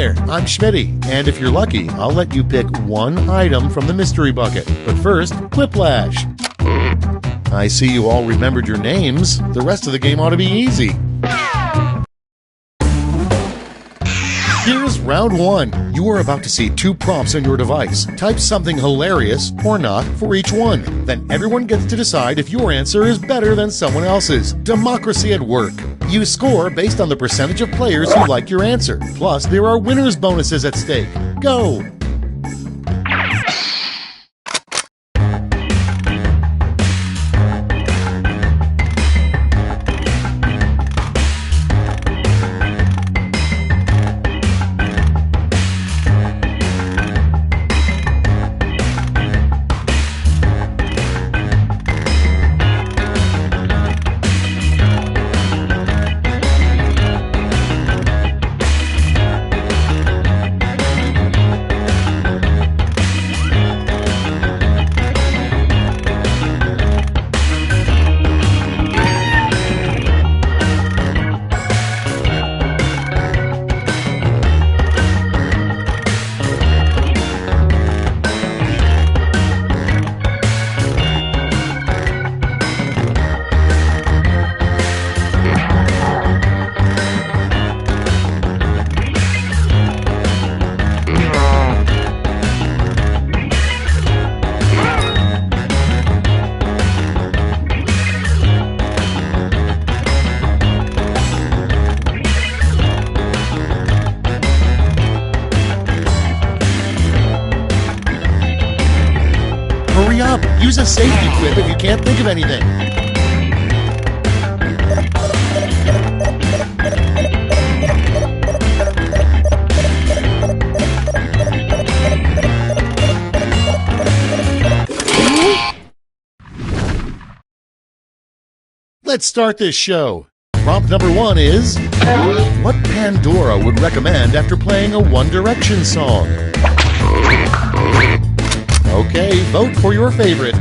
there, I'm Schmitty, and if you're lucky, I'll let you pick one item from the mystery bucket. But first, Quiplash. I see you all remembered your names. The rest of the game ought to be easy. Here's round one. You are about to see two prompts on your device. Type something hilarious, or not, for each one. Then everyone gets to decide if your answer is better than someone else's. Democracy at work. You score based on the percentage of players who like your answer. Plus, there are winners' bonuses at stake. Go! Hurry up! Use a safety quip if you can't think of anything. Let's start this show. Prompt number one is, what Pandora would recommend after playing a One Direction song? Okay, vote for your favorite.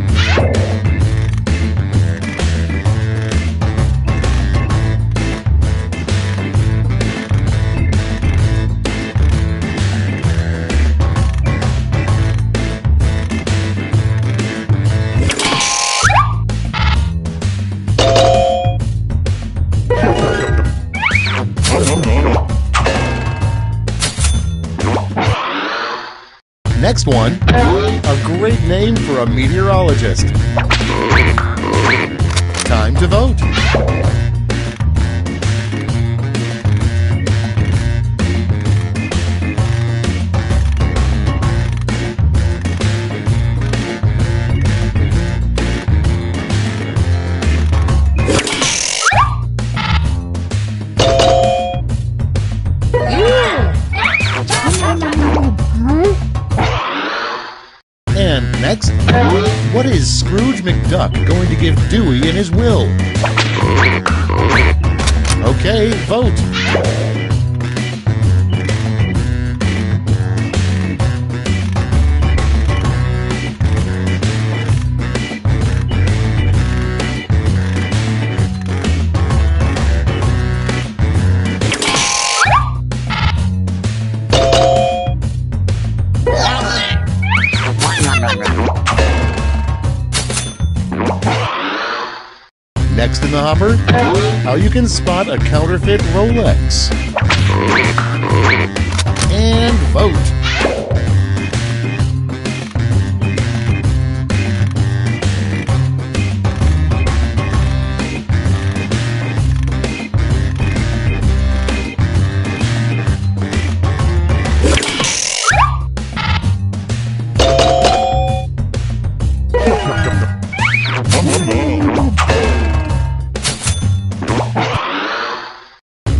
Next one, a great name for a meteorologist. Time to vote. And next, what is Scrooge McDuck going to give Dewey in his will? Okay, vote. Next in the hopper, how you can spot a counterfeit Rolex. And vote.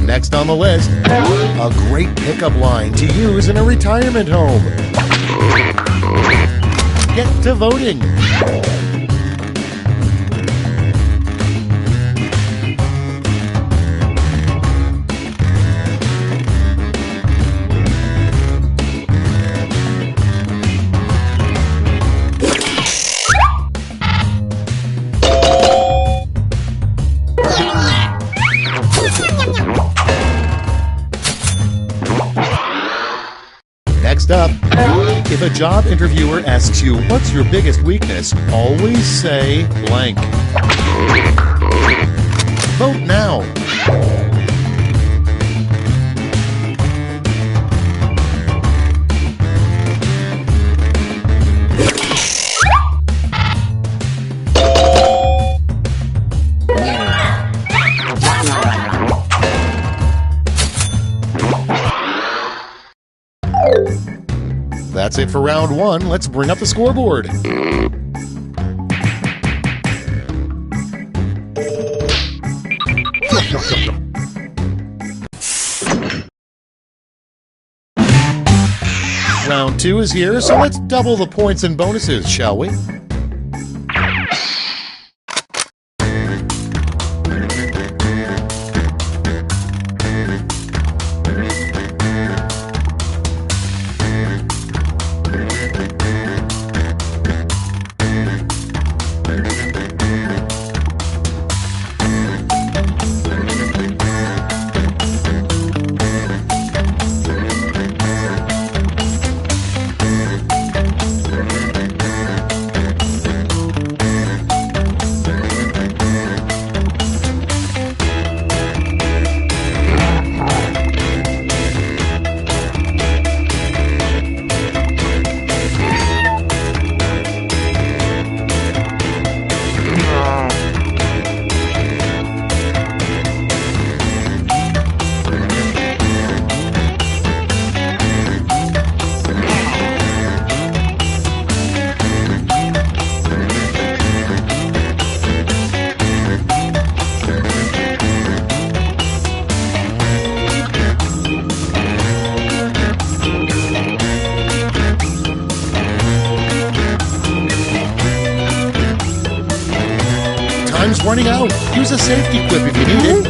Next on the list, a great pickup line to use in a retirement home. Get to voting. Next up, if a job interviewer asks you, what's your biggest weakness? Always say blank. Vote now. That's it for round one. Let's bring up the scoreboard. Round two is here, so let's double the points and bonuses, shall we? Time's running out. Use a safety quip if you need it.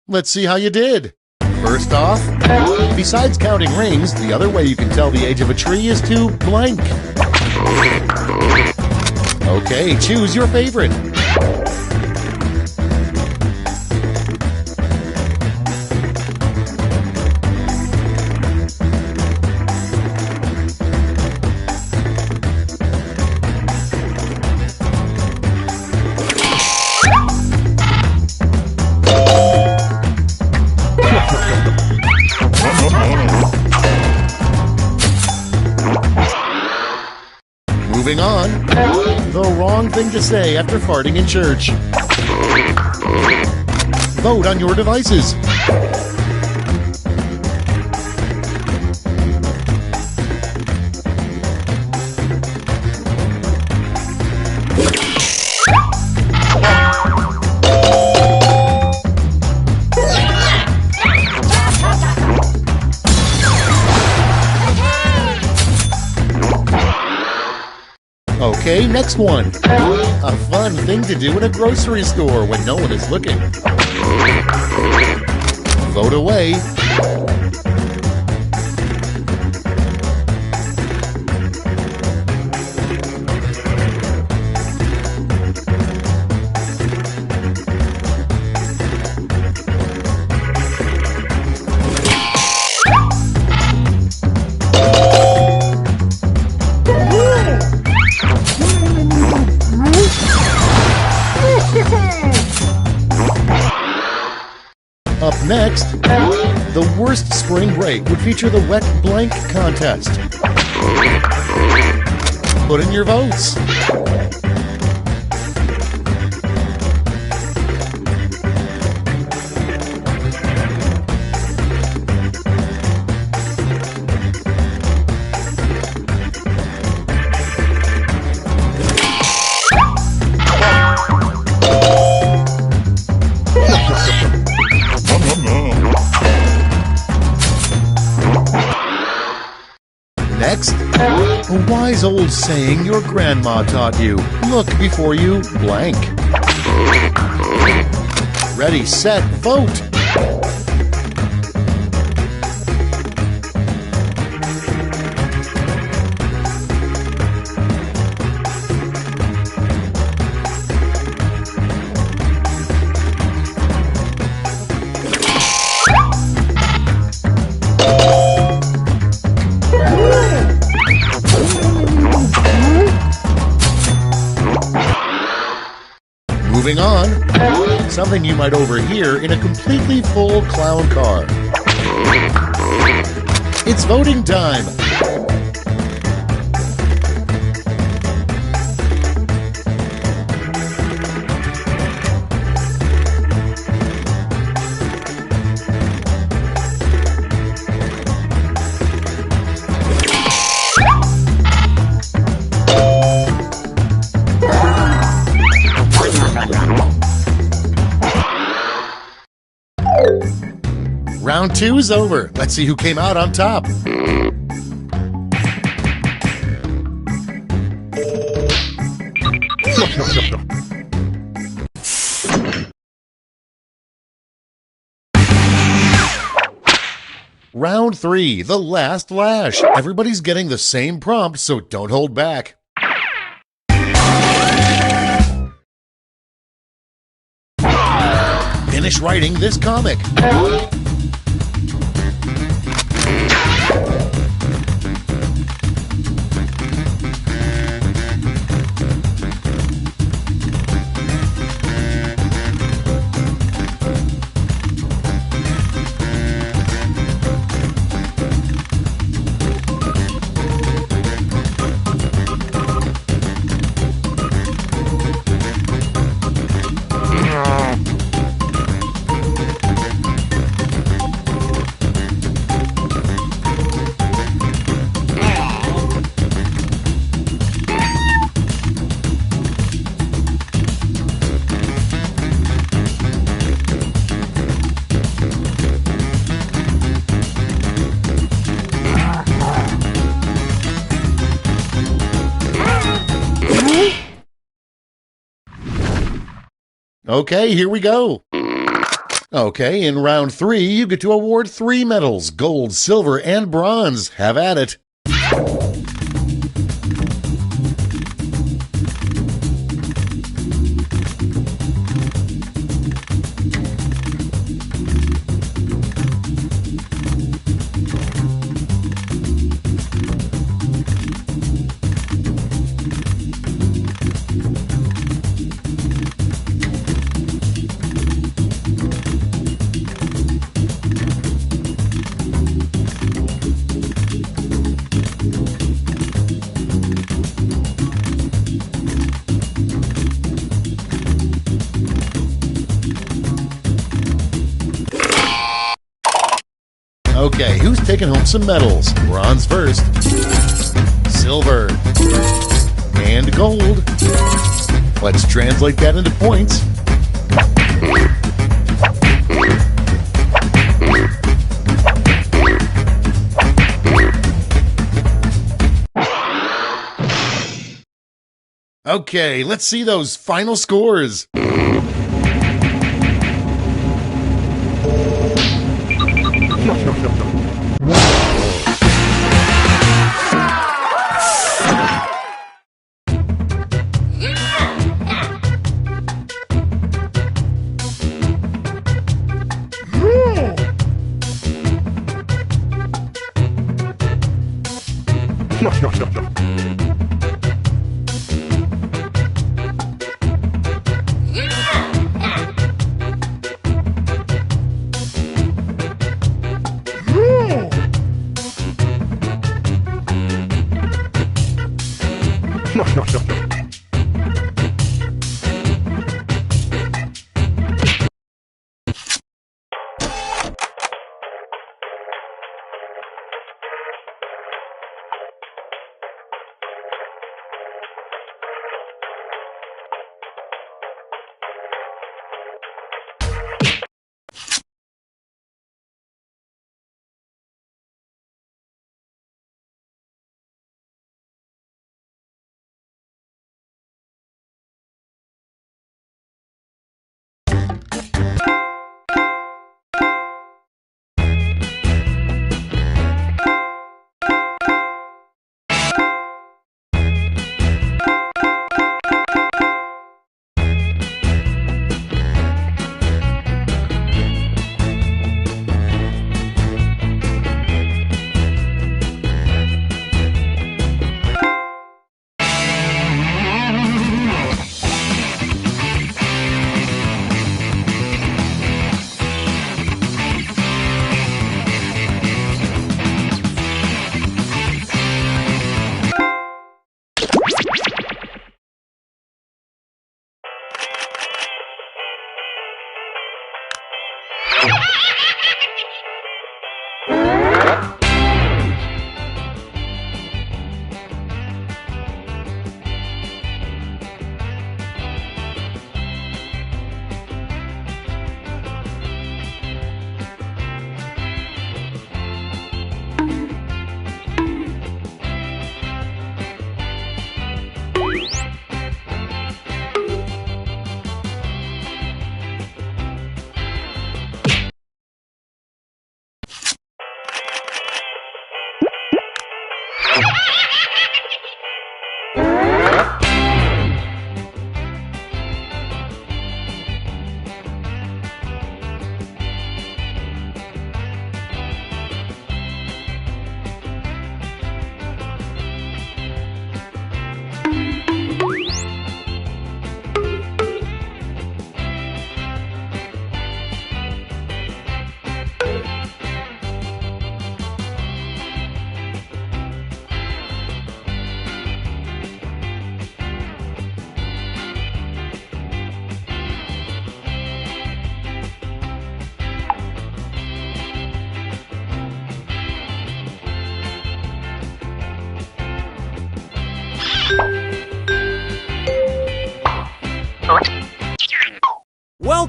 Let's see how you did. First off, besides counting rings, the other way you can tell the age of a tree is to blank. Okay, choose your favorite. Moving on, the wrong thing to say after farting in church. Vote on your devices. Okay, next one. A fun thing to do in a grocery store when no one is looking. Vote away. Up next, the worst spring break would feature the wet blank contest. Put in your votes. Next, a wise old saying your grandma taught you. Look before you blank. Ready, set, vote! Moving on, something you might overhear in a completely full clown car. It's voting time. Round 2 is over. Let's see who came out on top. Round 3, the last lash. Everybody's getting the same prompt, so don't hold back. Finish writing this comic. Okay, here we go. Okay, in round 3, you get to award 3 medals, gold, silver, and bronze. Have at it. Okay, who's taking home some medals? Bronze first, silver, and gold. Let's translate that into points. Okay, let's see those final scores.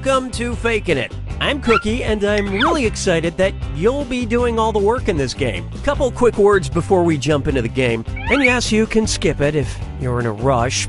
Welcome to Fakin' It. I'm Cookie, and I'm really excited that you'll be doing all the work in this game. Couple quick words before we jump into the game. And yes, you can skip it if you're in a rush.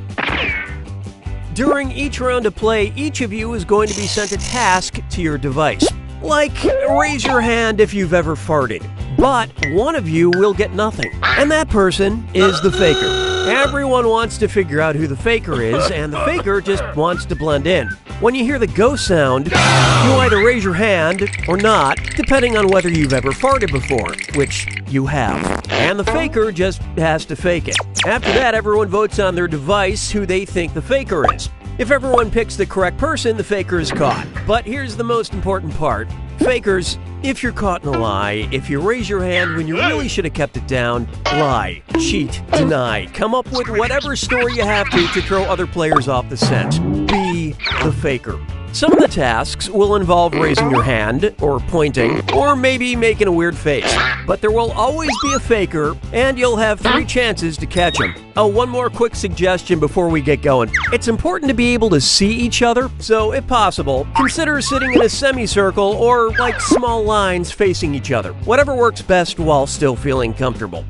During each round of play, each of you is going to be sent a task to your device. Like, raise your hand if you've ever farted. But one of you will get nothing. And that person is the faker. Everyone wants to figure out who the faker is, and the faker just wants to blend in. When you hear the go sound, you either raise your hand or not, depending on whether you've ever farted before, which you have. And the faker just has to fake it. After that, everyone votes on their device who they think the faker is. If everyone picks the correct person, the faker is caught. But here's the most important part. Fakers, if you're caught in a lie, if you raise your hand when you really should have kept it down, lie, cheat, deny, come up with whatever story you have to throw other players off the scent. Be the faker. Some of the tasks will involve raising your hand, or pointing, or maybe making a weird face. But there will always be a faker, and you'll have 3 chances to catch him. Oh, one more quick suggestion before we get going. It's important to be able to see each other, so if possible, consider sitting in a semicircle or like small lines facing each other. Whatever works best while still feeling comfortable.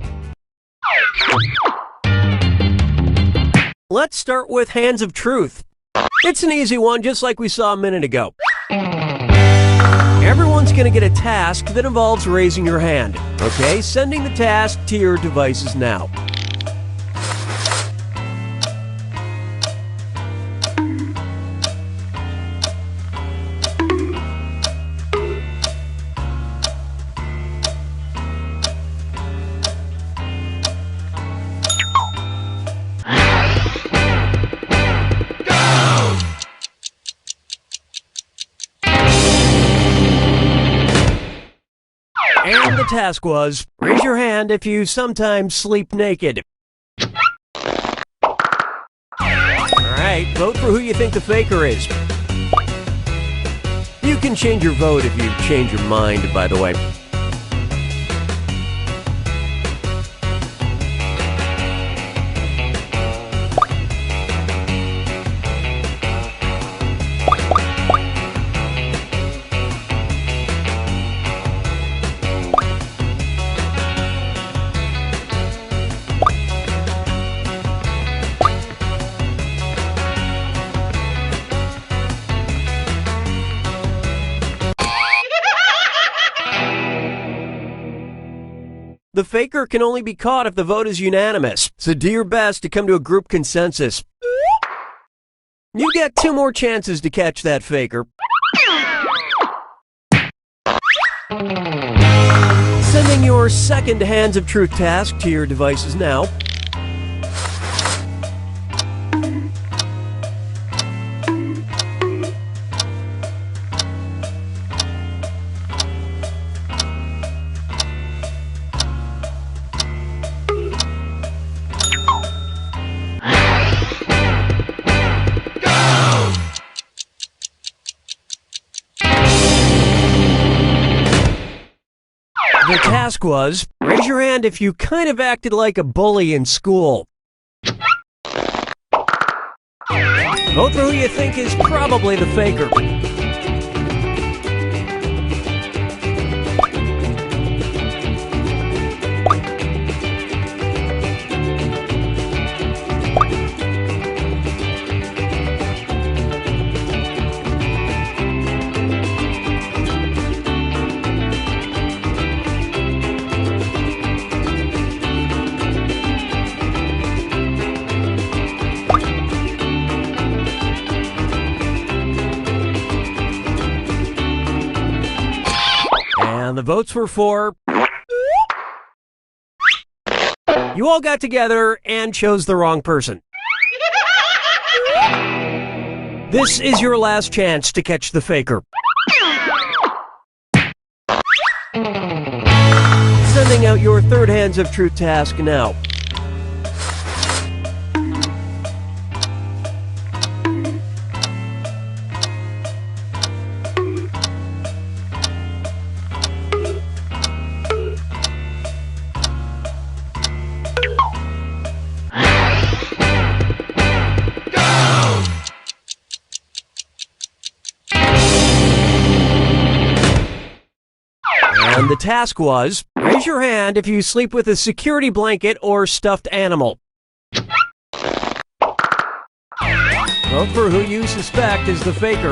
Let's start with Hands of Truth. It's an easy one, just like we saw a minute ago. Everyone's going to get a task that involves raising your hand. Okay, sending the task to your devices now. And the task was, raise your hand if you sometimes sleep naked. Alright, vote for who you think the faker is. You can change your vote if you change your mind, by the way. The faker can only be caught if the vote is unanimous, so do your best to come to a group consensus. You get 2 more chances to catch that faker. Sending your second Hands of Truth task to your devices now. The task was, raise your hand if you kind of acted like a bully in school. Vote for who you think is probably the faker. And the votes were for... You all got together and chose the wrong person. This is your last chance to catch the faker. Sending out your third Hands of Truth task now. the task was, raise your hand if you sleep with a security blanket or stuffed animal. Vote for who you suspect is the faker.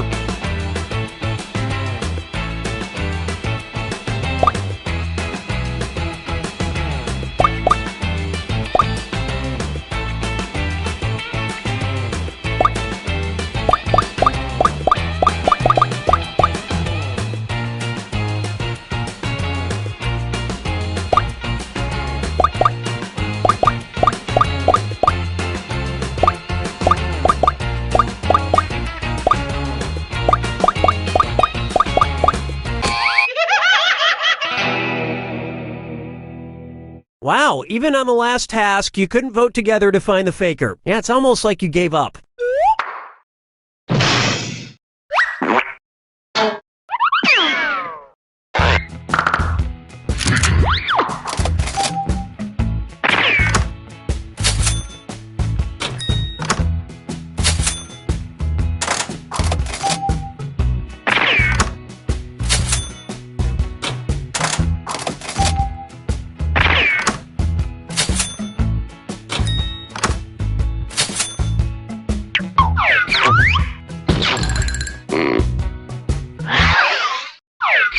Wow, even on the last task, you couldn't vote together to find the faker. Yeah, it's almost like you gave up.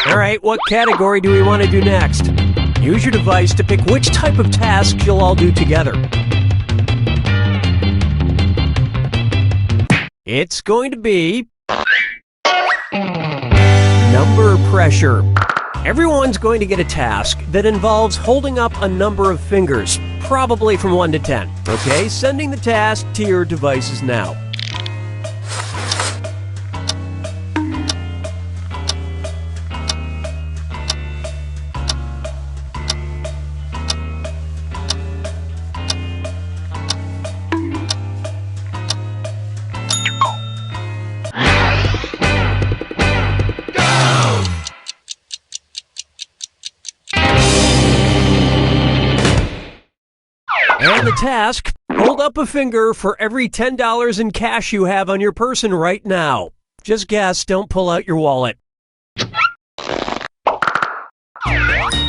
All right, what category do we want to do next? Use your device to pick which type of tasks you'll all do together. It's going to be number pressure. Everyone's going to get a task that involves holding up a number of fingers, probably from 1 to 10. Okay, sending the task to your devices now. And the task, hold up a finger for every $10 in cash you have on your person right now. Just guess, don't pull out your wallet.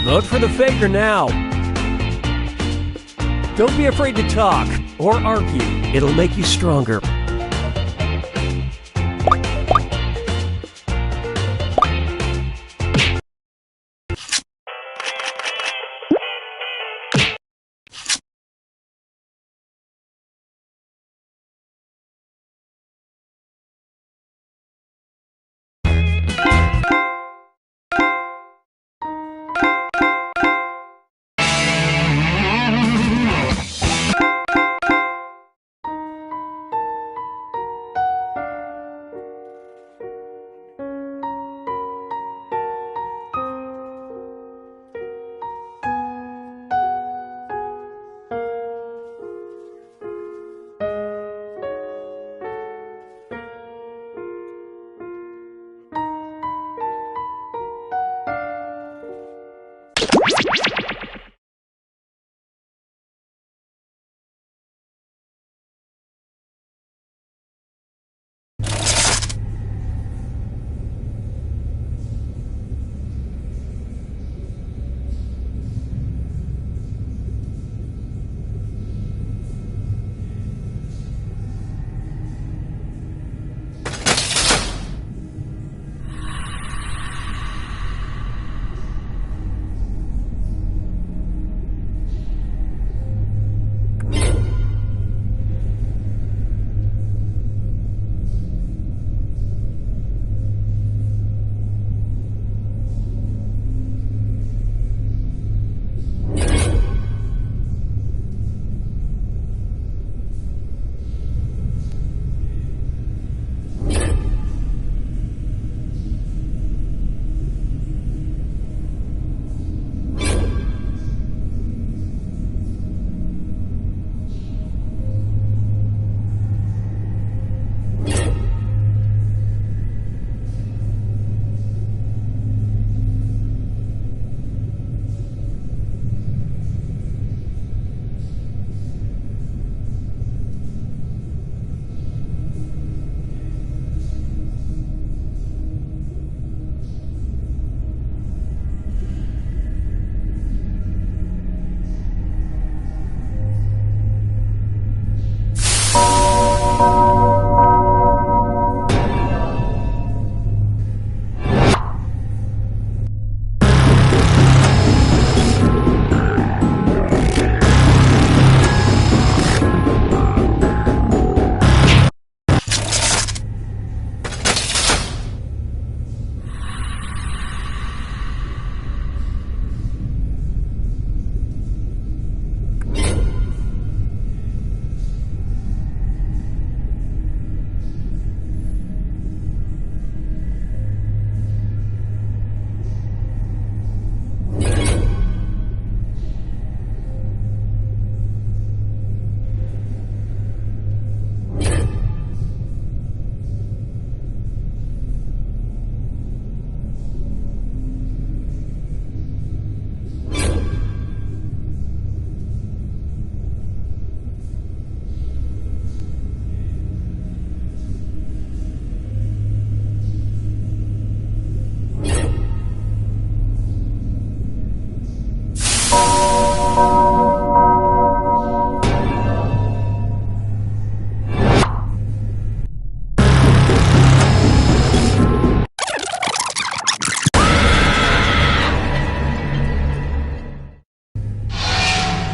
Vote for the faker now. Don't be afraid to talk or argue. It'll make you stronger.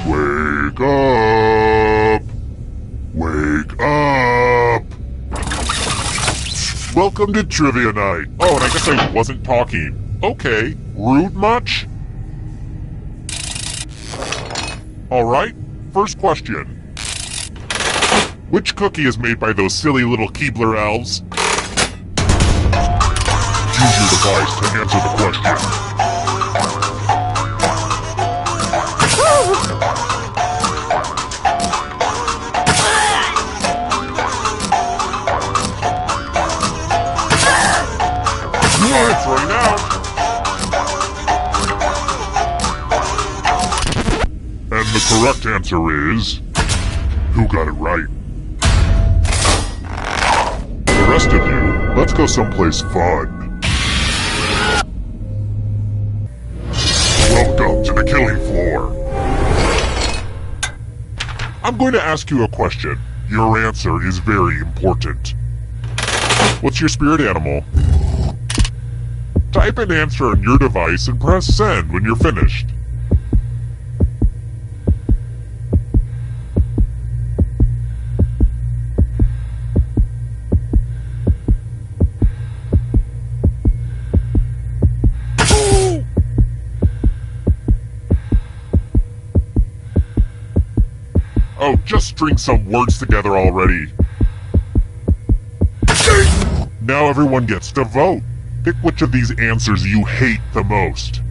Wake up! Wake up! Welcome to Trivia Night. Oh, and I guess I wasn't talking. Okay, rude much? Alright, first question. Which cookie is made by those silly little Keebler elves? Use your device to answer the question. It's running out. And the correct answer is... who got it right? The rest of you, let's go someplace fun. Welcome to the killing floor. I'm going to ask you a question. Your answer is very important. What's your spirit animal? Type an answer on your device and press send when you're finished. Oh, just string some words together already. Now everyone gets to vote. Pick which of these answers you hate the most.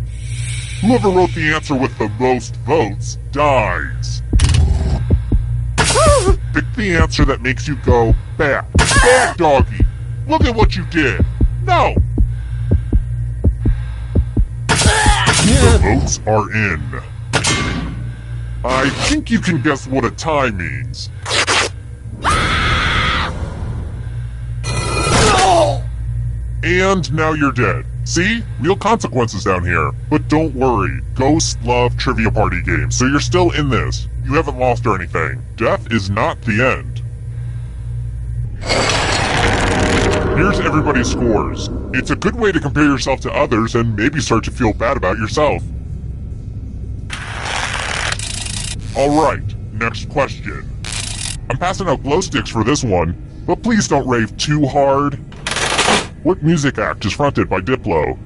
Whoever wrote the answer with the most votes dies. Pick the answer that makes you go, back, back doggy. Look at what you did. No. The votes are in. I think you can guess what a tie means. And now you're dead. See? Real consequences down here. But don't worry. Ghosts love trivia party games, so you're still in this. You haven't lost or anything. Death is not the end. Here's everybody's scores. It's a good way to compare yourself to others and maybe start to feel bad about yourself. Alright, next question. I'm passing out glow sticks for this one, but please don't rave too hard. What music act is fronted by Diplo?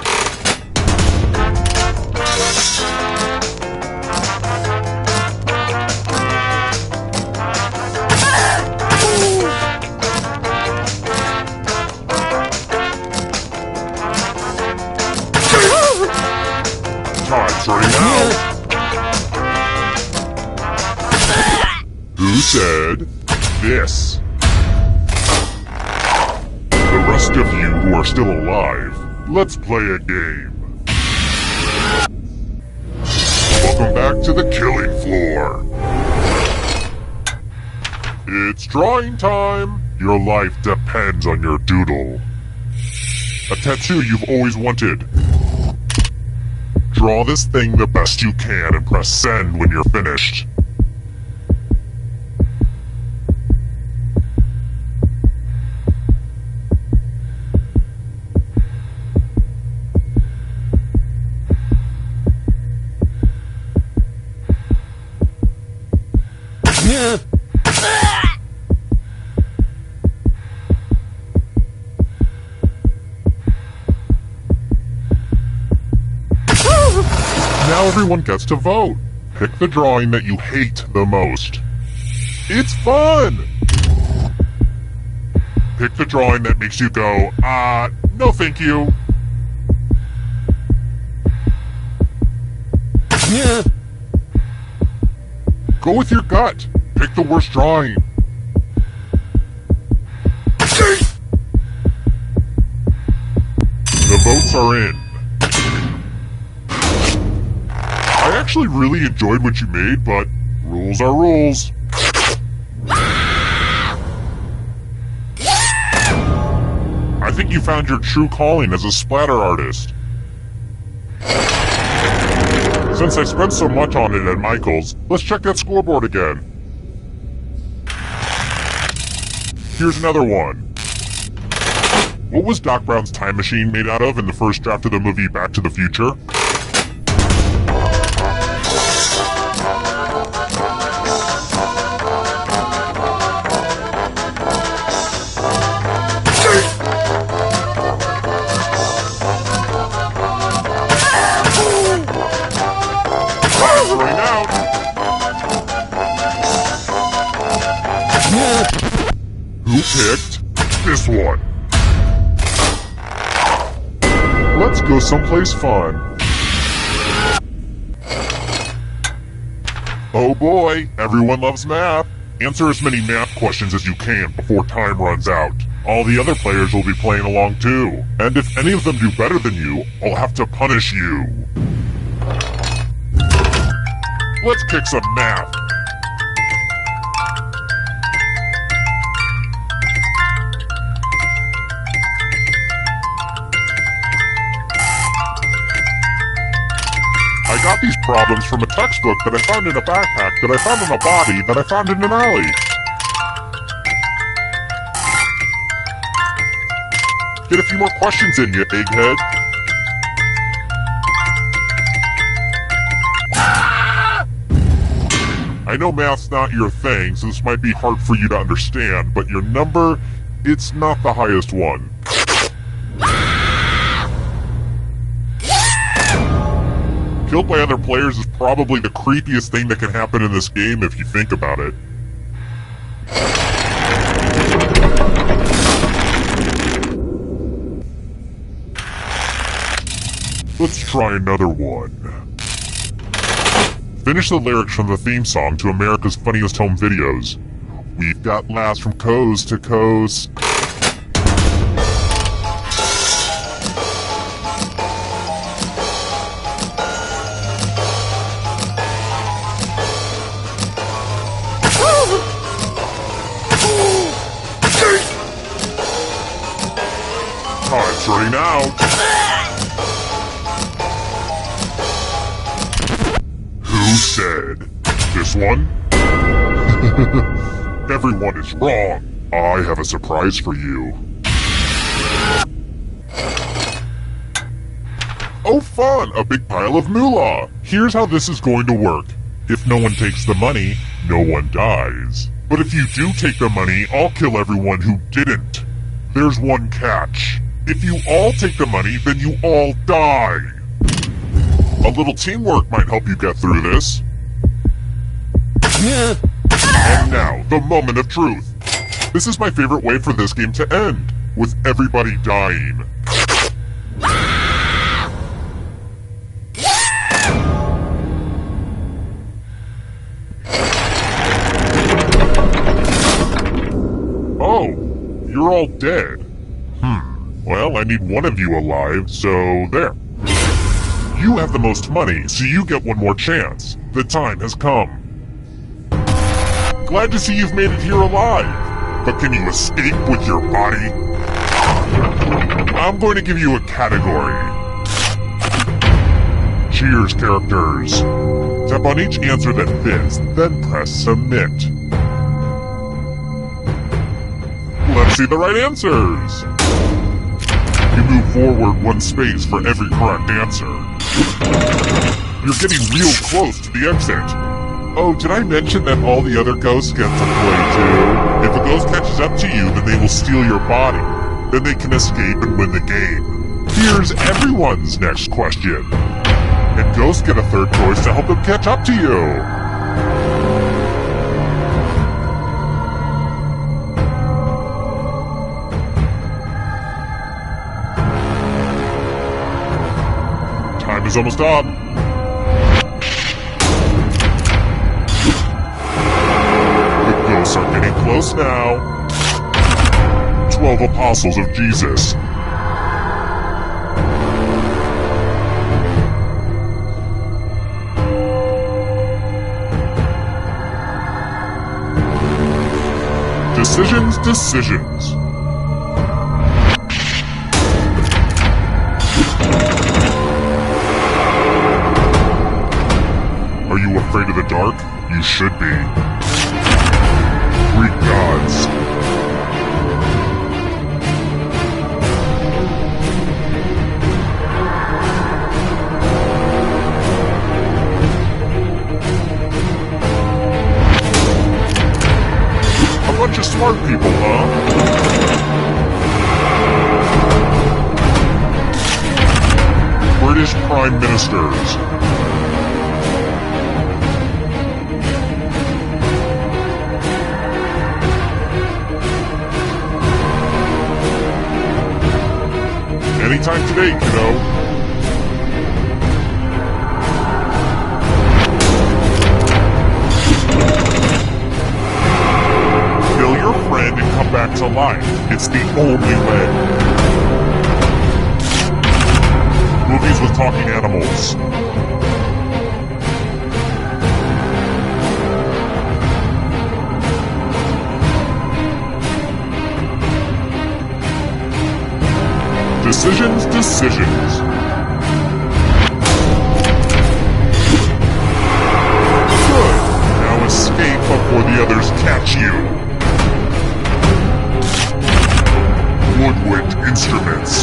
Time's running out. Who said this? The rest of you who are still alive, let's play a game. Welcome back to the killing floor. It's drawing time. Your life depends on your doodle. A tattoo you've always wanted. Draw this thing the best you can and press send when you're finished. Now everyone gets to vote. Pick the drawing that you hate the most. It's fun! Pick the drawing that makes you go, no thank you. Go with your gut. Pick the worst drawing. The votes are in. I actually really enjoyed what you made, but rules are rules. I think you found your true calling as a splatter artist. Since I spent so much on it at Michael's, let's check that scoreboard again. Here's another one. What was Doc Brown's time machine made out of in the first draft of the movie Back to the Future? Who picked this one? Let's go someplace fun. Oh boy, everyone loves math. Answer as many math questions as you can before time runs out. All the other players will be playing along too. And if any of them do better than you, I'll have to punish you. Let's kick some math. I got these problems from a textbook that I found in a backpack that I found in a body that I found in an alley. Get a few more questions in, you egghead. I know math's not your thing, so this might be hard for you to understand, but your number, it's not the highest one. Killed by other players is probably the creepiest thing that can happen in this game if you think about it. Let's try another one. Finish the lyrics from the theme song to America's Funniest Home Videos. We've got laughs from coast to coast. Time's running out. Who said this one? Everyone is wrong. I have a surprise for you. Oh fun, a big pile of moolah. Here's how this is going to work. If no one takes the money, no one dies. But if you do take the money, I'll kill everyone who didn't. There's one catch. If you all take the money, then you all die. A little teamwork might help you get through this. And now, the moment of truth. This is my favorite way for this game to end, with everybody dying. Oh, you're all dead. Well, I need one of you alive, so there. You have the most money, so you get one more chance. The time has come. Glad to see you've made it here alive. But can you escape with your body? I'm going to give you a category. Cheers, characters. Tap on each answer that fits, then press submit. Let's see the right answers. You move forward one space for every correct answer. You're getting real close to the exit. Oh, did I mention that all the other ghosts get to play too? If a ghost catches up to you, then they will steal your body. Then they can escape and win the game. Here's everyone's next question. And ghosts get a third choice to help them catch up to you. Time is almost up. The ghosts are getting close now. 12 apostles of Jesus. Decisions. Are you afraid of the dark? You should be. Greek gods. A bunch of smart people, huh? British Prime Ministers. today, kiddo. Kill your friend and come back to life. It's the only way. Movies with talking animals. Decisions. Good. Now escape before the others catch you. Woodwind instruments.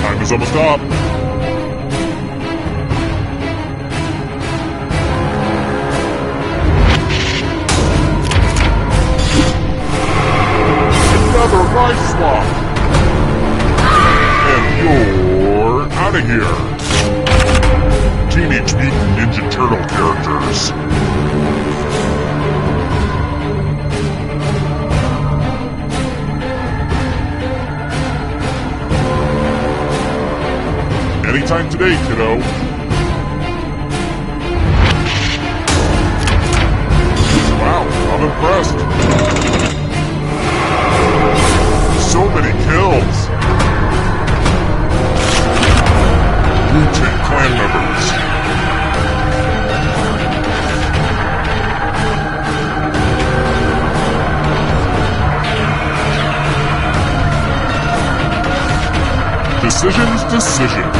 Time is almost up. Another life swap. And you're out of here. Teenage Mutant Ninja Turtle characters. Anytime today, kiddo. Wow, I'm impressed. So many kills. Wu-Tang Clan members. Decisions.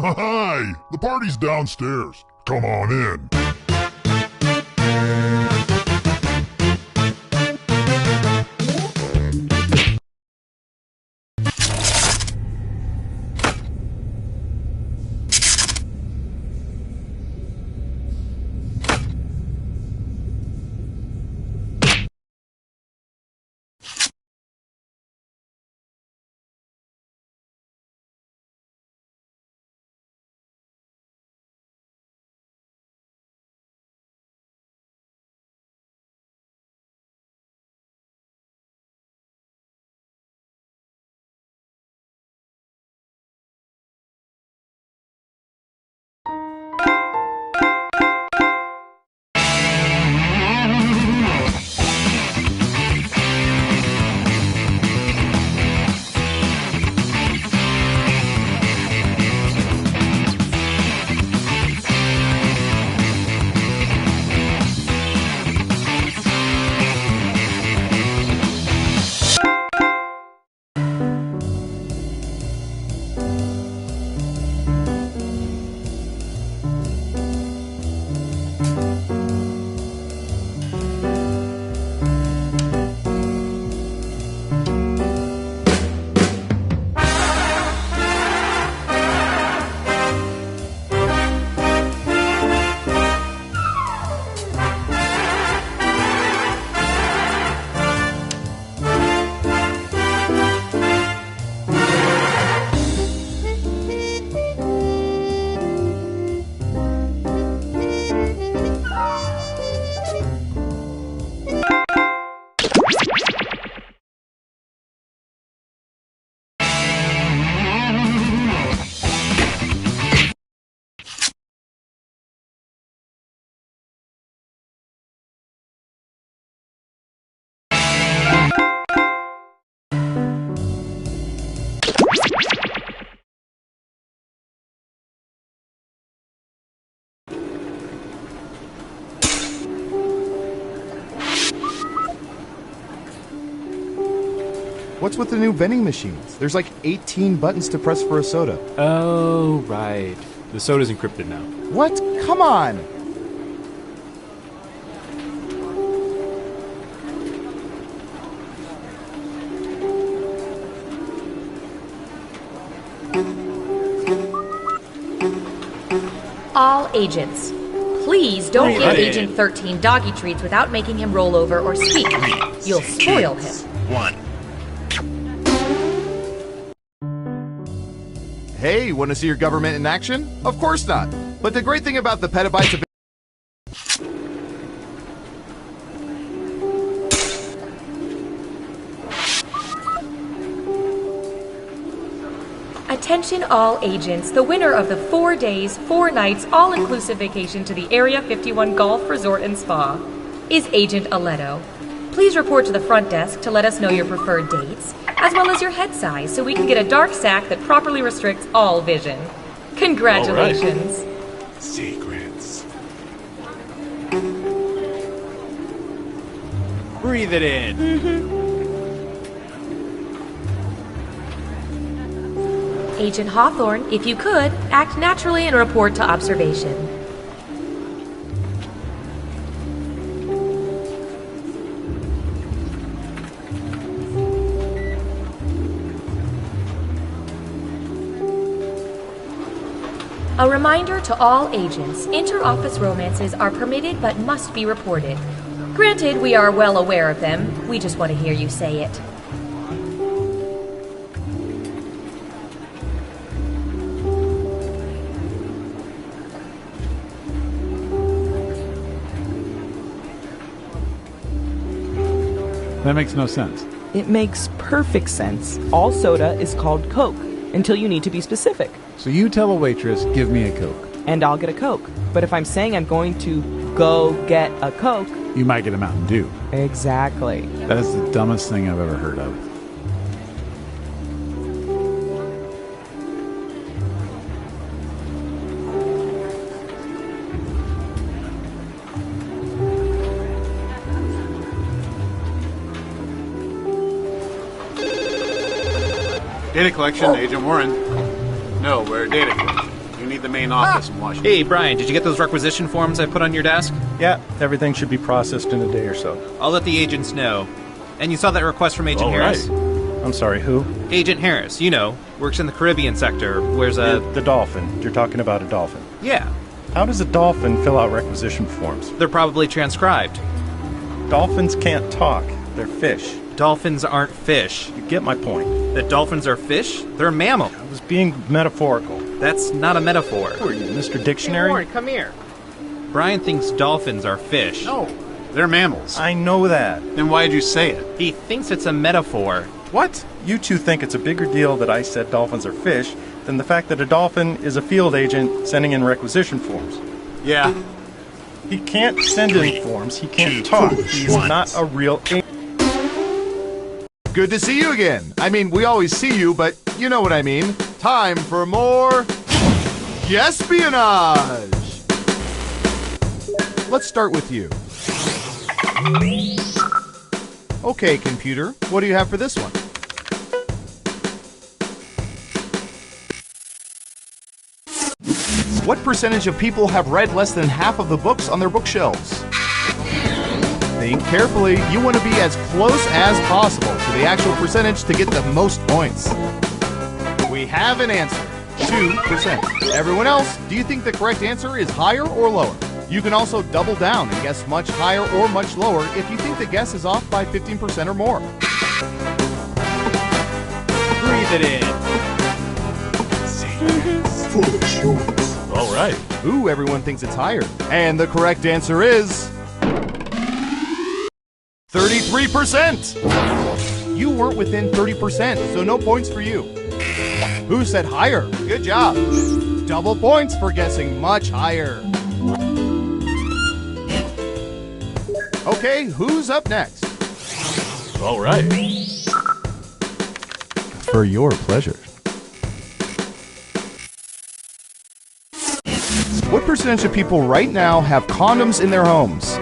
Hi! The party's downstairs. Come on in. What's with the new vending machines? There's like 18 buttons to press for a soda. Oh, right. The soda's encrypted now. What? Come on! All agents, please don't give Agent 13 doggy treats without making him roll over or speak. You'll spoil him. 1. Hey, want to see your government in action? Of course not. But the great thing about the petabytes of Attention all agents, the winner of the 4 days, 4 nights, all-inclusive vacation to the Area 51 Golf Resort and Spa is Agent Aletto. Please report to the front desk to let us know your preferred dates, as well as your head size, so we can get a dark sack that properly restricts all vision. Congratulations. Secrets. Breathe it in. Agent Hawthorne, if you could, act naturally and report to observation. A reminder to all agents, inter-office romances are permitted but must be reported. Granted, we are well aware of them. We just want to hear you say it. That makes no sense. It makes perfect sense. All soda is called Coke until you need to be specific. So you tell a waitress, give me a Coke. And I'll get a Coke. But if I'm saying I'm going to go get a Coke... You might get a Mountain Dew. Exactly. That is the dumbest thing I've ever heard of. Data collection, Agent Warren. No, we're data collection. You need the main office in Washington. Hey, Brian, did you get those requisition forms I put on your desk? Yeah, everything should be processed in a day or so. I'll let the agents know. And you saw that request from Agent Harris? I'm sorry, who? Agent Harris, you know, works in the Caribbean sector, wears a... The dolphin. You're talking about a dolphin. Yeah. How does a dolphin fill out requisition forms? They're probably transcribed. Dolphins can't talk. They're fish. Dolphins aren't fish. You get my point. That dolphins are fish? They're a mammal. I was being metaphorical. That's not a metaphor. Who are you, Mr. Dictionary? Hey, Warren, come here. Brian thinks dolphins are fish. No, they're mammals. I know that. Then why'd you say it? He thinks it's a metaphor. What? You two think it's a bigger deal that I said dolphins are fish than the fact that a dolphin is a field agent sending in requisition forms. Yeah. He can't send in forms. He can't talk. He's not a real agent. Good to see you again. I mean, we always see you, but you know what I mean. Time for more espionage. Let's start with you. Okay, computer, what do you have for this one? What percentage of people have read less than half of the books on their bookshelves? Think carefully. You want to be as close as possible to the actual percentage to get the most points. We have an answer. 2%. Everyone else, do you think the correct answer is higher or lower? You can also double down and guess much higher or much lower if you think the guess is off by 15% or more. Breathe it in. All right. Ooh, everyone thinks it's higher. And the correct answer is 33%! You weren't within 30%, so no points for you. Who said higher? Good job. Double points for guessing much higher. Okay, who's up next? All right. For your pleasure. What percentage of people right now have condoms in their homes?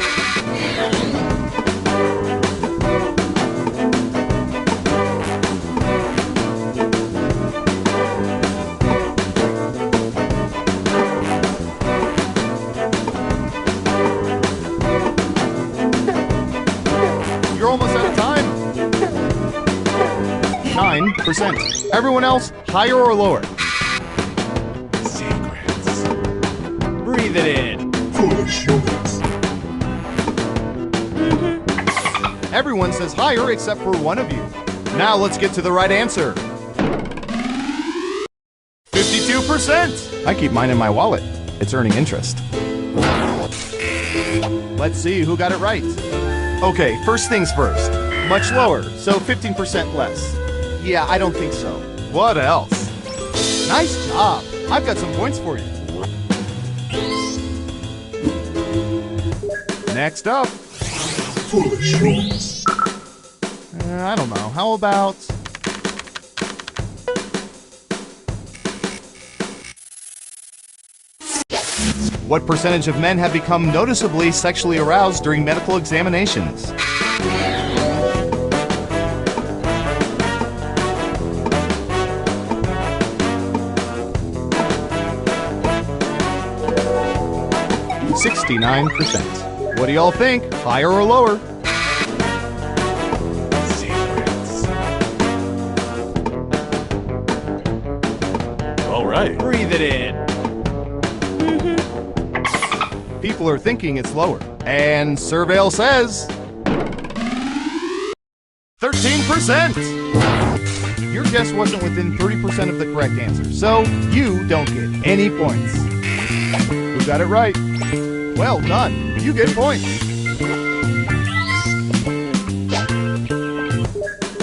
49%. Everyone else, higher or lower? Secrets. Breathe it in. Foolish humans. Everyone says higher except for one of you. Now let's get to the right answer. 52%! I keep mine in my wallet. It's earning interest. Let's see who got it right. Okay, first things first. Much lower, so 15% less. Yeah, I don't think so. What else? Nice job. I've got some points for you. Next up. Foolish humans. I don't know. How about... What percentage of men have become noticeably sexually aroused during medical examinations? %. What do y'all think? Higher or lower? Secrets. All right. Breathe it in. People are thinking it's lower. And Surveil says... 13%! Your guess wasn't within 30% of the correct answer, so you don't get any points. Who got it right? Well done. You get points.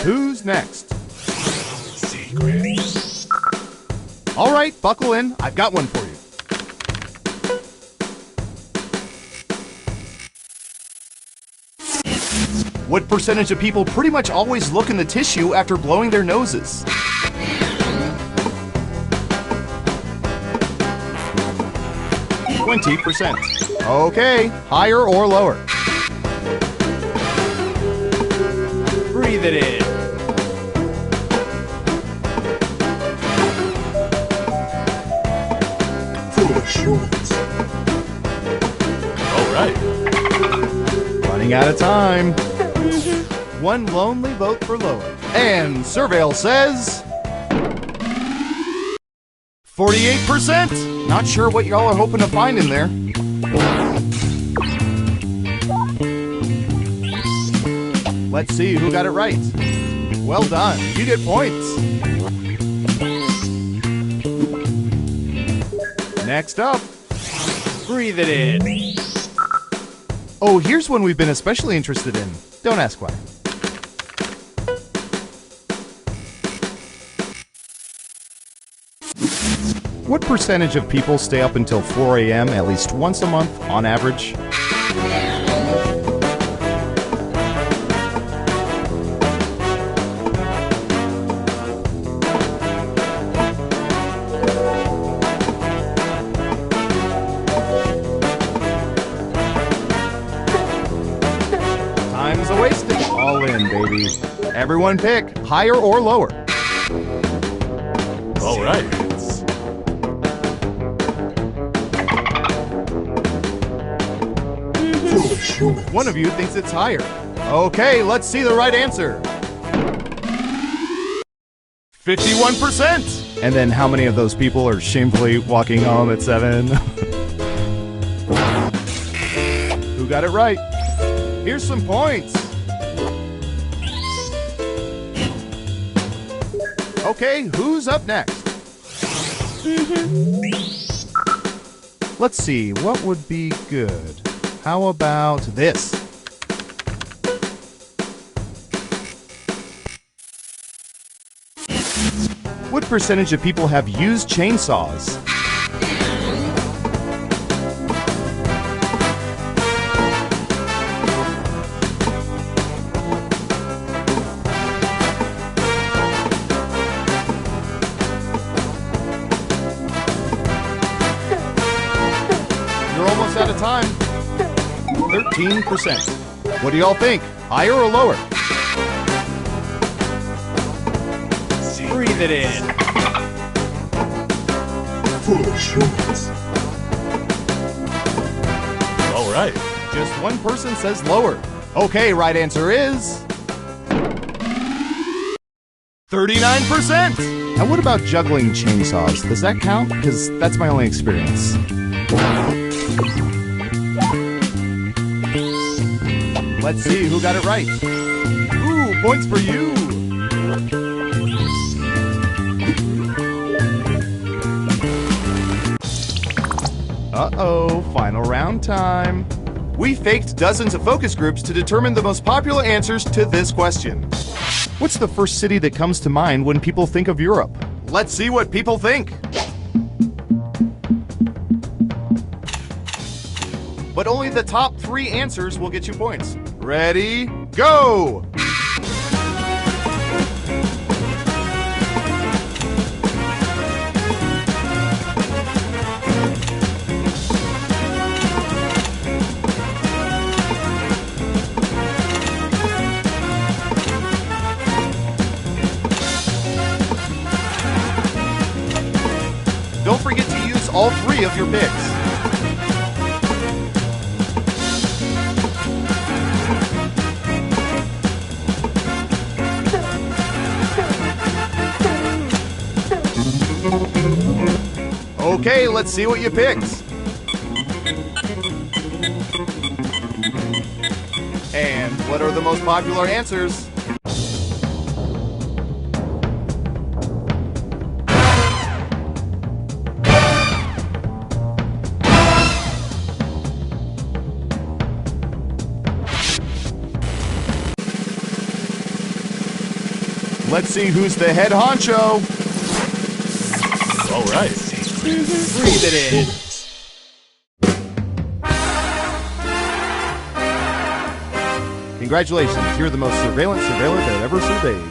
Who's next? Secrets. All right, buckle in. I've got one for you. What percentage of people pretty much always look in the tissue after blowing their noses? %. Okay, higher or lower? Breathe it in. Foolish humans. All right. Running out of time. One lonely vote for lower. And Surveil says... 48%! Not sure what y'all are hoping to find in there. Let's see who got it right. Well done. You get points. Next up. Breathe it in. Oh, here's one we've been especially interested in. Don't ask why. What percentage of people stay up until 4 a.m. at least once a month on average? Time's a-wasting. All in, baby. Everyone pick higher or lower. All right. One of you thinks it's higher. Okay, let's see the right answer. 51%! And then how many of those people are shamefully walking home at 7? Who got it right? Here's some points. Okay, who's up next? Let's see, what would be good? How about this? What percentage of people have used chainsaws? You're almost out of time. 13%. What do y'all think? Higher or lower? Breathe it in. Foolish humans. All right. Just one person says lower. Okay, right answer is... 39%! And what about juggling chainsaws? Does that count? Because that's my only experience. Let's see who got it right. Ooh, points for you! Uh-oh, final round time. We faked dozens of focus groups to determine the most popular answers to this question. What's the first city that comes to mind when people think of Europe? Let's see what people think. But only the top 3 answers will get you points. Ready, go! Don't forget to use all 3 of your picks. Okay, let's see what you picked. And what are the most popular answers? Let's see who's the head honcho. All right. Breathe it in. Congratulations, you're the most surveillance surveiller that ever surveyed.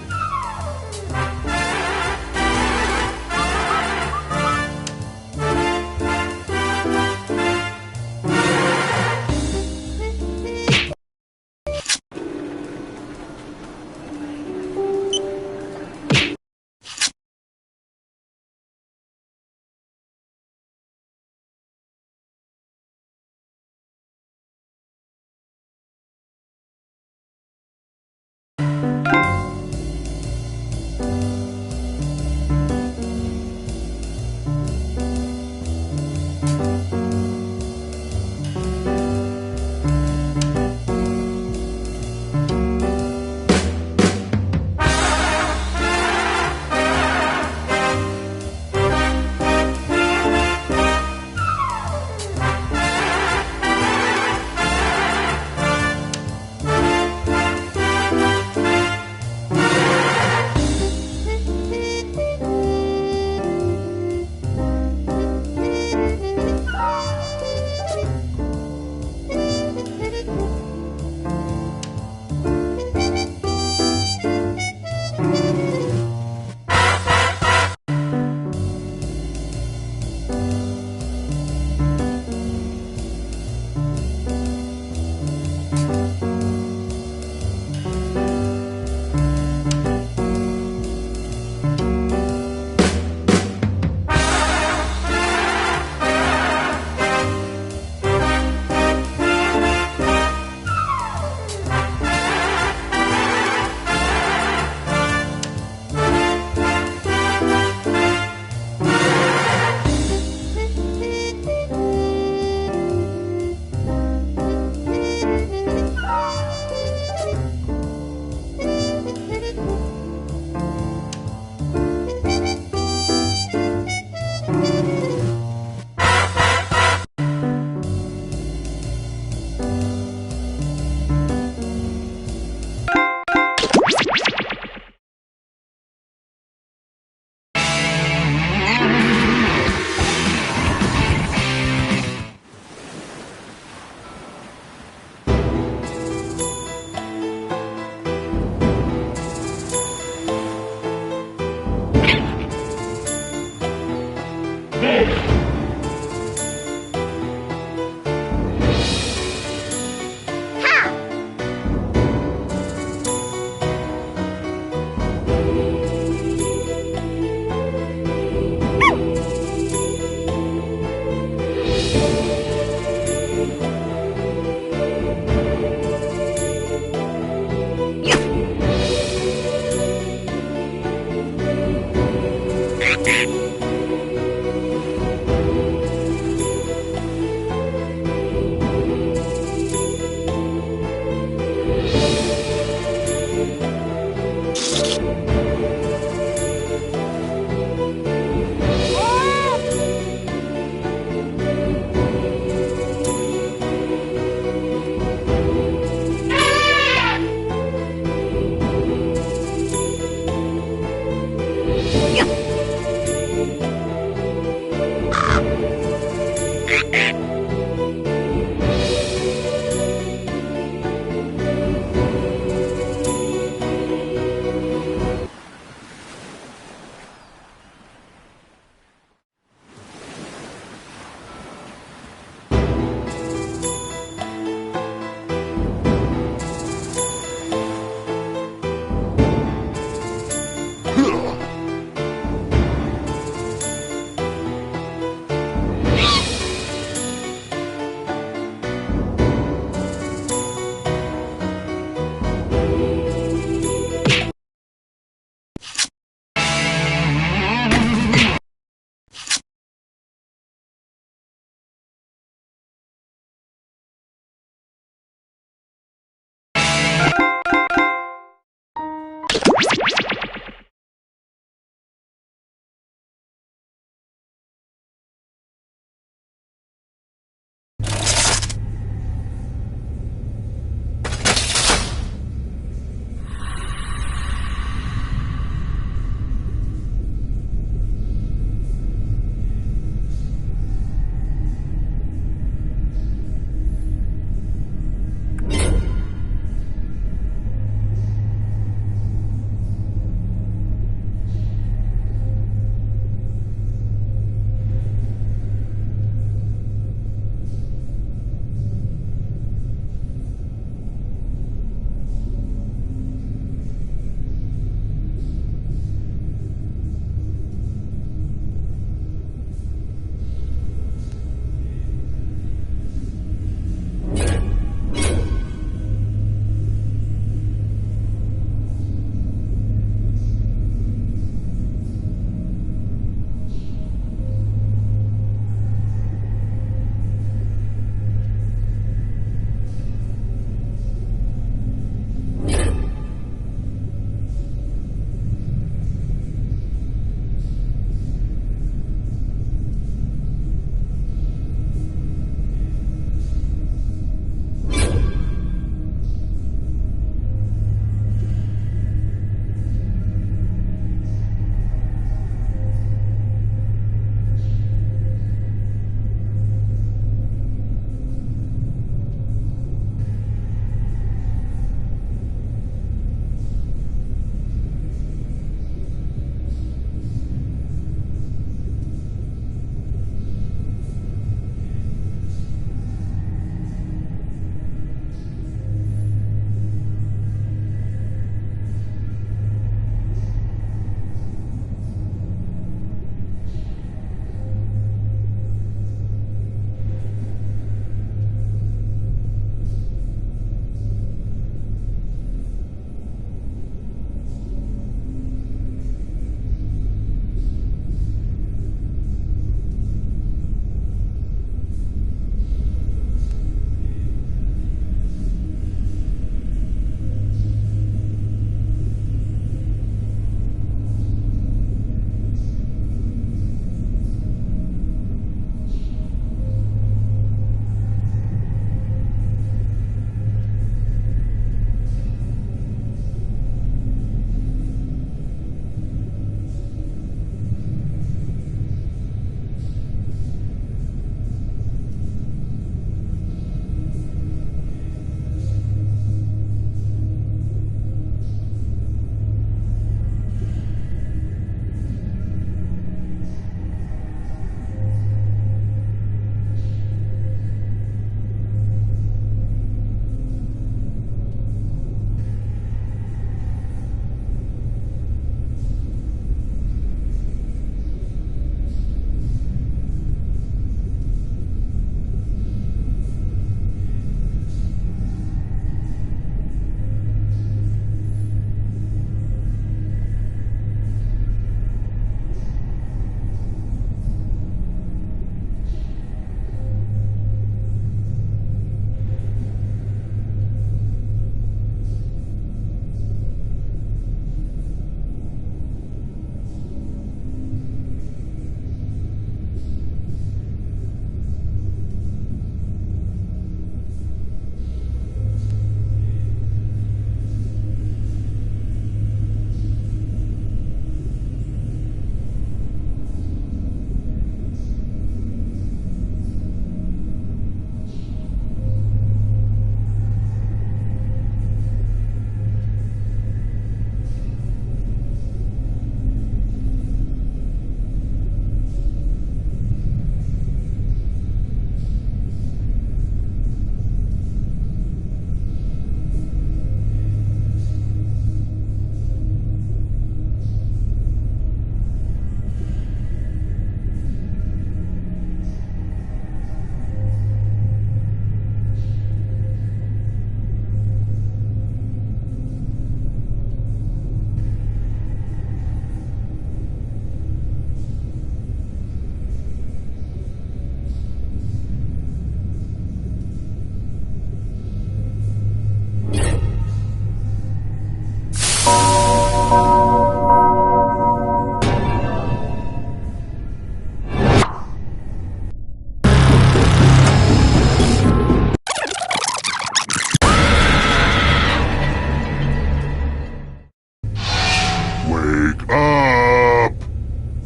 Wake up!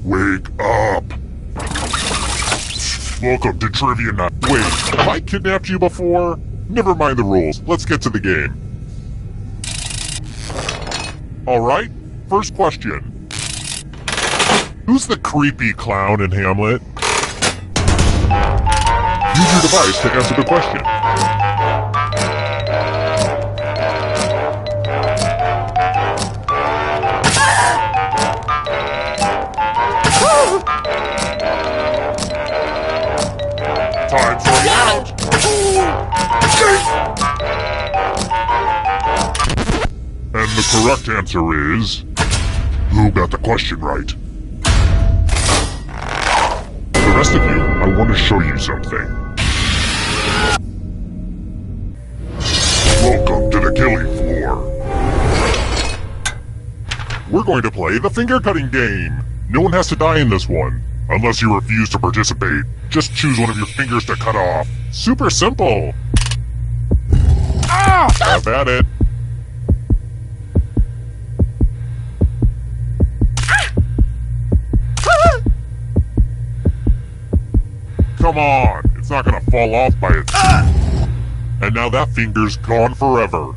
Wake up! Welcome to Trivia Night. Wait, have I kidnapped you before? Never mind the rules. Let's get to the game. Alright, first question. Who's the creepy clown in Hamlet? Use your device to answer the question. Time's running out! And the correct answer is... Who got the question right? The rest of you, I want to show you something. Welcome to the killing floor. We're going to play the finger cutting game. No one has to die in this one. Unless you refuse to participate, just choose one of your fingers to cut off. Super simple. Ah! Have at it. Come on, it's not gonna fall off by itself. And now that finger's gone forever.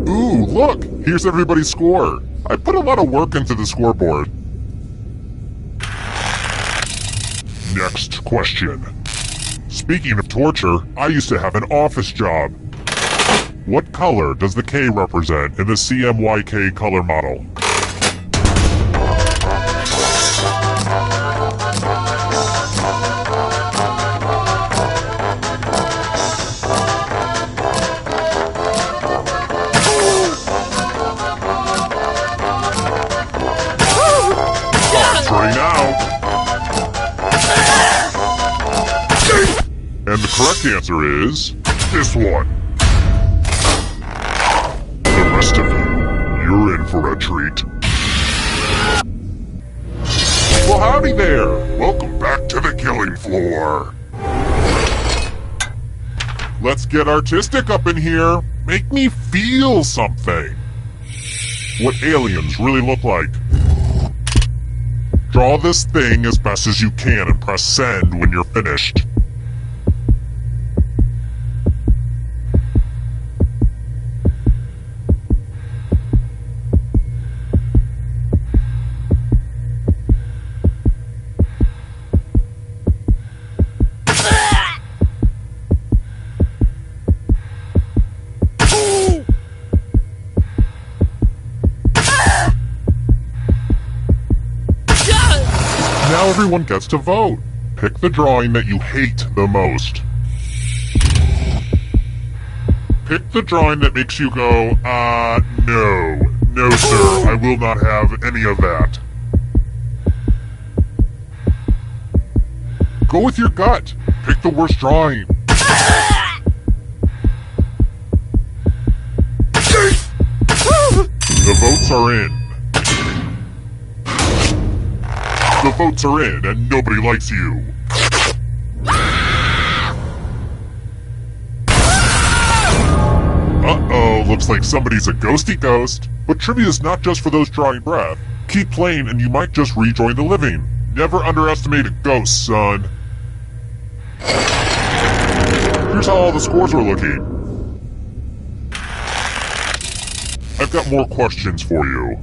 Ooh, look! Here's everybody's score. I put a lot of work into the scoreboard. Next question. Speaking of torture, I used to have an office job. What color does the K represent in the CMYK color model? And the correct answer is... this one. The rest of you, you're in for a treat. Well, howdy there! Welcome back to the killing floor. Let's get artistic up in here. Make me feel something. What aliens really look like. Draw this thing as best as you can and press send when you're finished. Now everyone gets to vote. Pick the drawing that you hate the most. Pick the drawing that makes you go, no. No, sir, I will not have any of that. Go with your gut. Pick the worst drawing. The votes are in. The votes are in, and nobody likes you. Uh-oh, looks like somebody's a ghosty ghost. But trivia's not just for those drawing breath. Keep playing and you might just rejoin the living. Never underestimate a ghost, son. Here's how all the scores are looking. I've got more questions for you.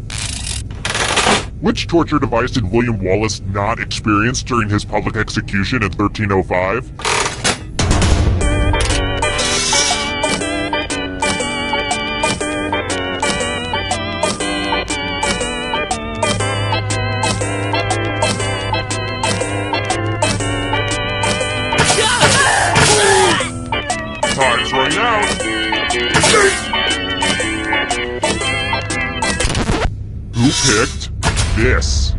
Which torture device did William Wallace not experience during his public execution in 1305? Time's running out! Who picked this?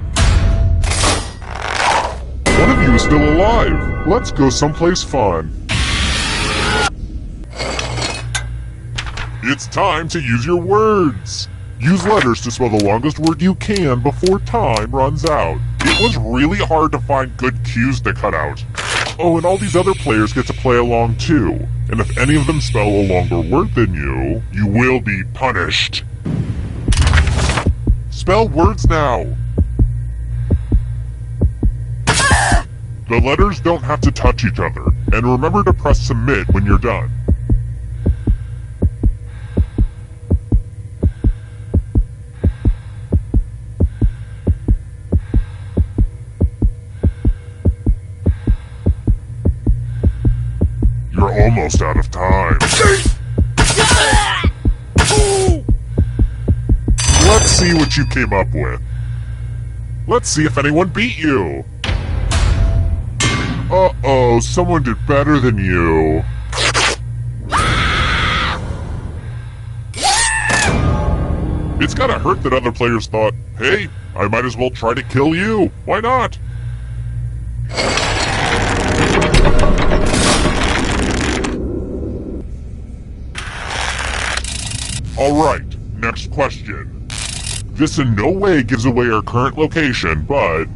One of you is still alive. Let's go someplace fun. It's time to use your words. Use letters to spell the longest word you can before time runs out. It was really hard to find good cues to cut out. Oh, and all these other players get to play along too. And if any of them spell a longer word than you, you will be punished. Spell words now. The letters don't have to touch each other, and remember to press submit when you're done. You're almost out of time. Let's see what you came up with. Let's see if anyone beat you. Uh-oh, someone did better than you. It's gotta hurt that other players thought, hey, I might as well try to kill you. Why not? Alright, next question. This in no way gives away our current location, but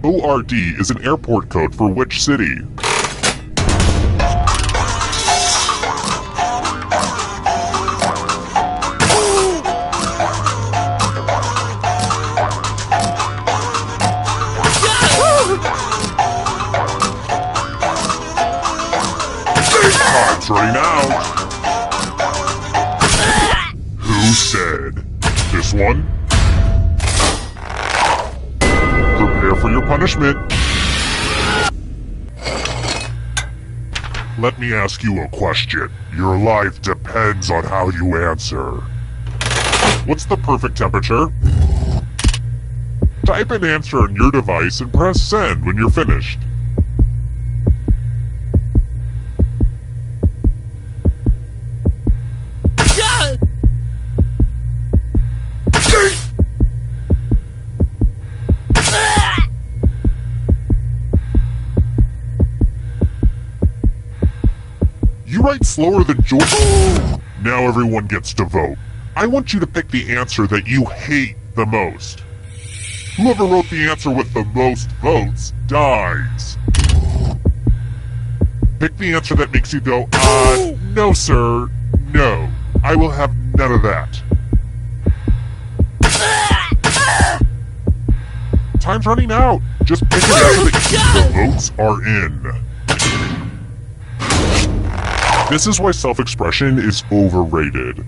ORD is an airport code for which city? Time's running out. Who said? This one? Prepare for your punishment. Let me ask you a question. Your life depends on how you answer. What's the perfect temperature? Type an answer on your device and press send when you're finished. You write slower than George. Now everyone gets to vote. I want you to pick the answer that you hate the most. Whoever wrote the answer with the most votes dies. Pick the answer that makes you go, no sir, no. I will have none of that. Time's running out. Just pick an answer that the votes are in. This is why self-expression is overrated.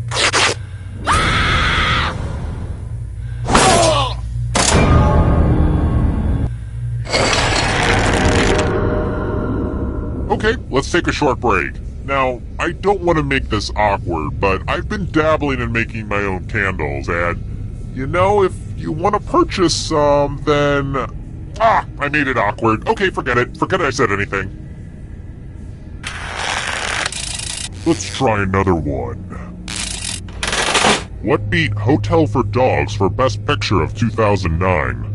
Okay, let's take a short break. Now, I don't want to make this awkward, but I've been dabbling in making my own candles, and, you know, if you want to purchase some, then... I made it awkward. Okay, forget it. Forget I said anything. Let's try another one. What beat Hotel for Dogs for Best Picture of 2009?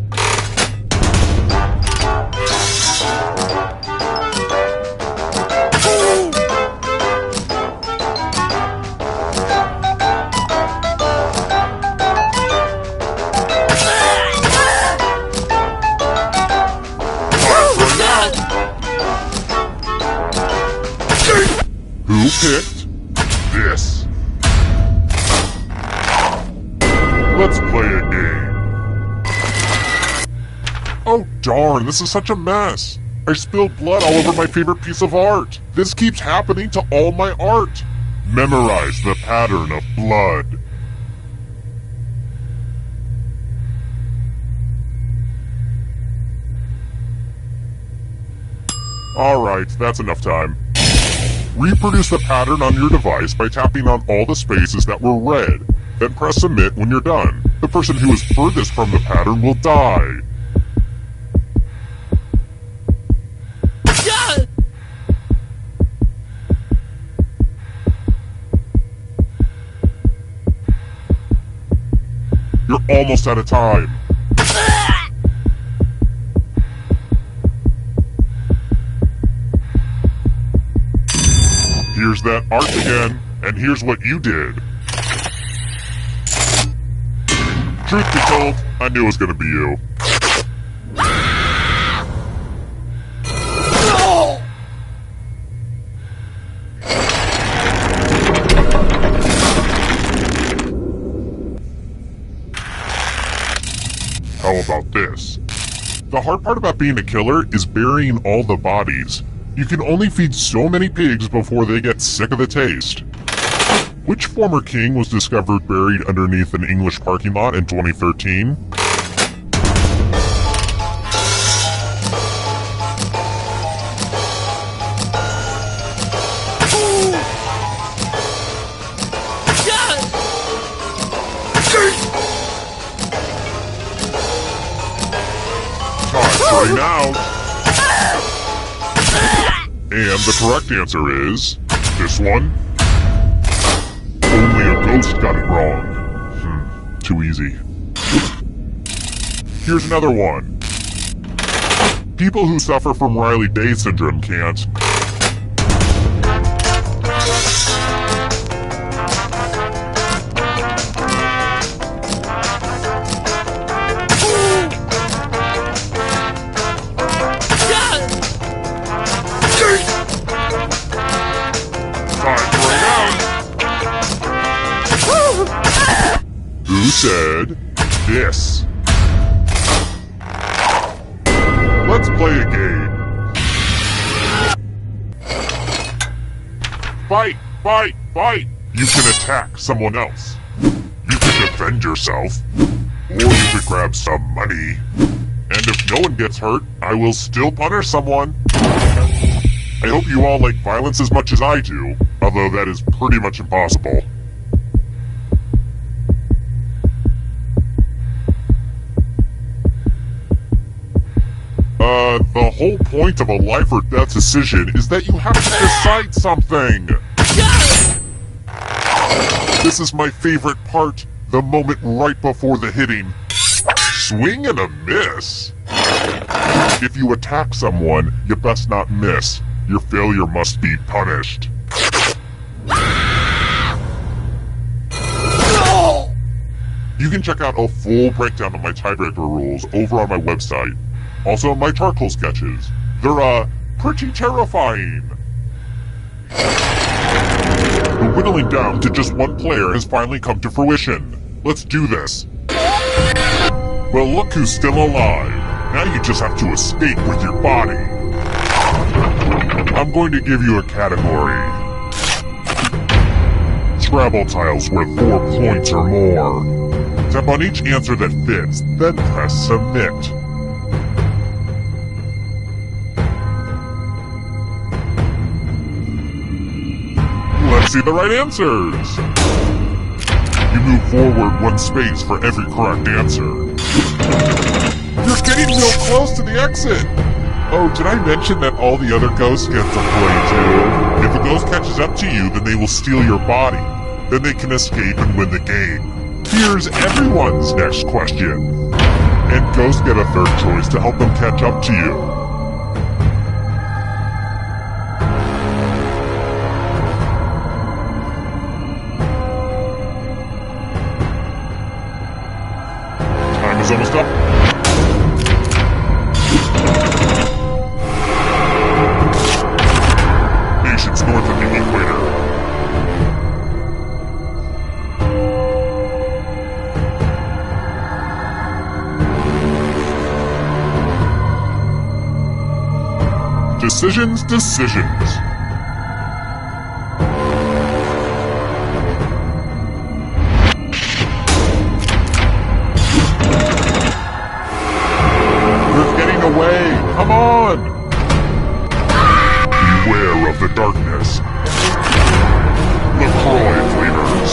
Who picked this? Let's play a game. Oh darn, this is such a mess. I spilled blood all over my favorite piece of art. This keeps happening to all my art. Memorize the pattern of blood. Alright, that's enough time. Reproduce the pattern on your device by tapping on all the spaces that were red. Then press submit when you're done. The person who is furthest from the pattern will die. You're almost out of time. Here's that art again, and here's what you did. Truth be told, I knew it was gonna be you. How about this? The hard part about being a killer is burying all the bodies. You can only feed so many pigs before they get sick of the taste. Which former king was discovered buried underneath an English parking lot in 2013? Time out. And the correct answer is this one. Only a ghost got it wrong. Too easy. Here's another one. People who suffer from Riley-Day syndrome can't. Who said this? Let's play a game. Fight! Fight! Fight! You can attack someone else. You can defend yourself. Or you could grab some money. And if no one gets hurt, I will still punish someone. I hope you all like violence as much as I do, although that is pretty much impossible. The whole point of a life or death decision is that you have to decide something! This is my favorite part, the moment right before the hitting. Swing and a miss! If you attack someone, you best not miss. Your failure must be punished. You can check out a full breakdown of my tiebreaker rules over on my website. Also, my charcoal sketches. They're, pretty terrifying. The whittling down to just one player has finally come to fruition. Let's do this. Well, look who's still alive. Now you just have to escape with your body. I'm going to give you a category. Scrabble tiles worth 4 points or more. Tap on each answer that fits, then press submit. Let's see the right answers! You move forward 1 space for every correct answer. You're getting real close to the exit! Oh, did I mention that all the other ghosts get to play too? If a ghost catches up to you, then they will steal your body. Then they can escape and win the game. Here's everyone's next question. And ghosts get a third choice to help them catch up to you. Time is almost up. Nations north of the equator. Decisions. You're getting away! Come on! Beware of the darkness. LaCroix flavors.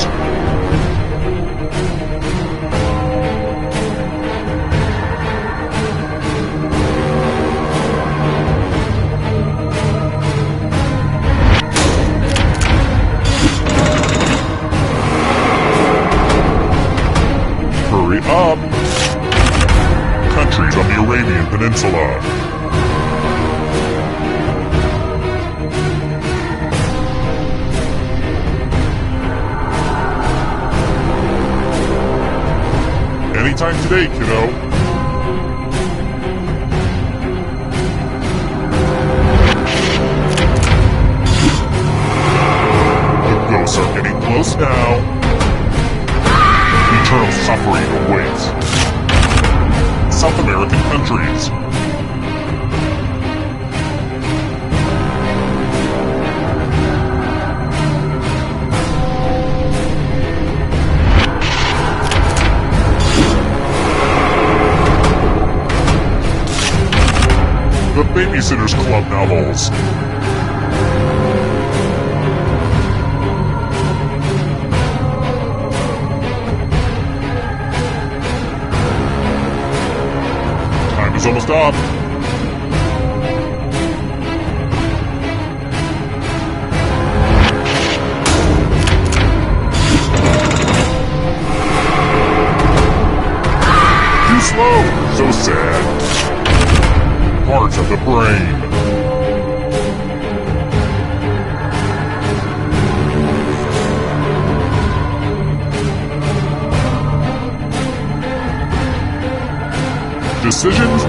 Hurry up! Countries on the Arabian Peninsula. Anytime today, kiddo. The ghosts are getting close now. Eternal suffering awaits. South American countries. The Babysitter's Club novels. Time is almost up. Too slow. So sad. Parts of the brain. Decisions.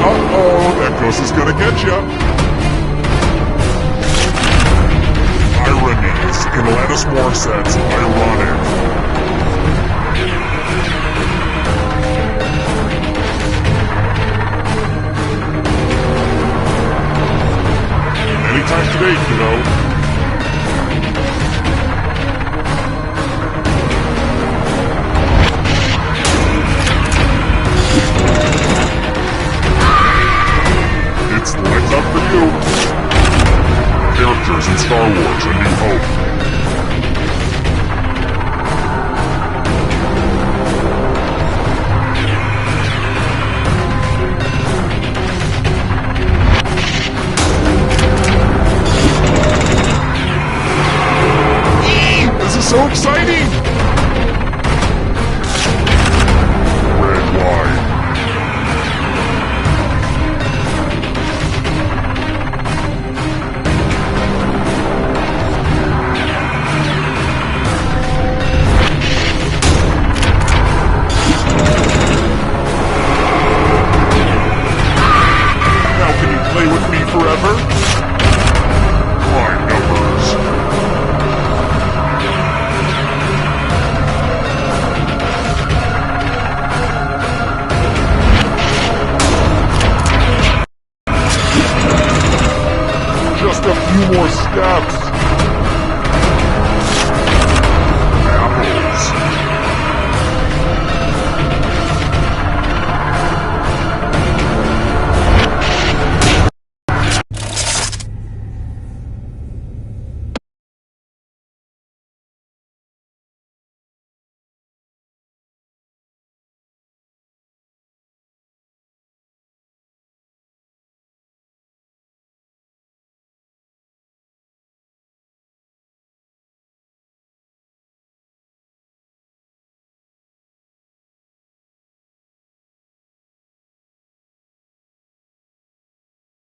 Uh-oh, that ghost is gonna get ya. Ironies in Alanis Morissette's Ironic. Anytime today, you know. It's lights up for you. Characters in Star Wars: A New Hope. This is so exciting! Red wine. Play with me forever? Prime numbers. Just a few more steps.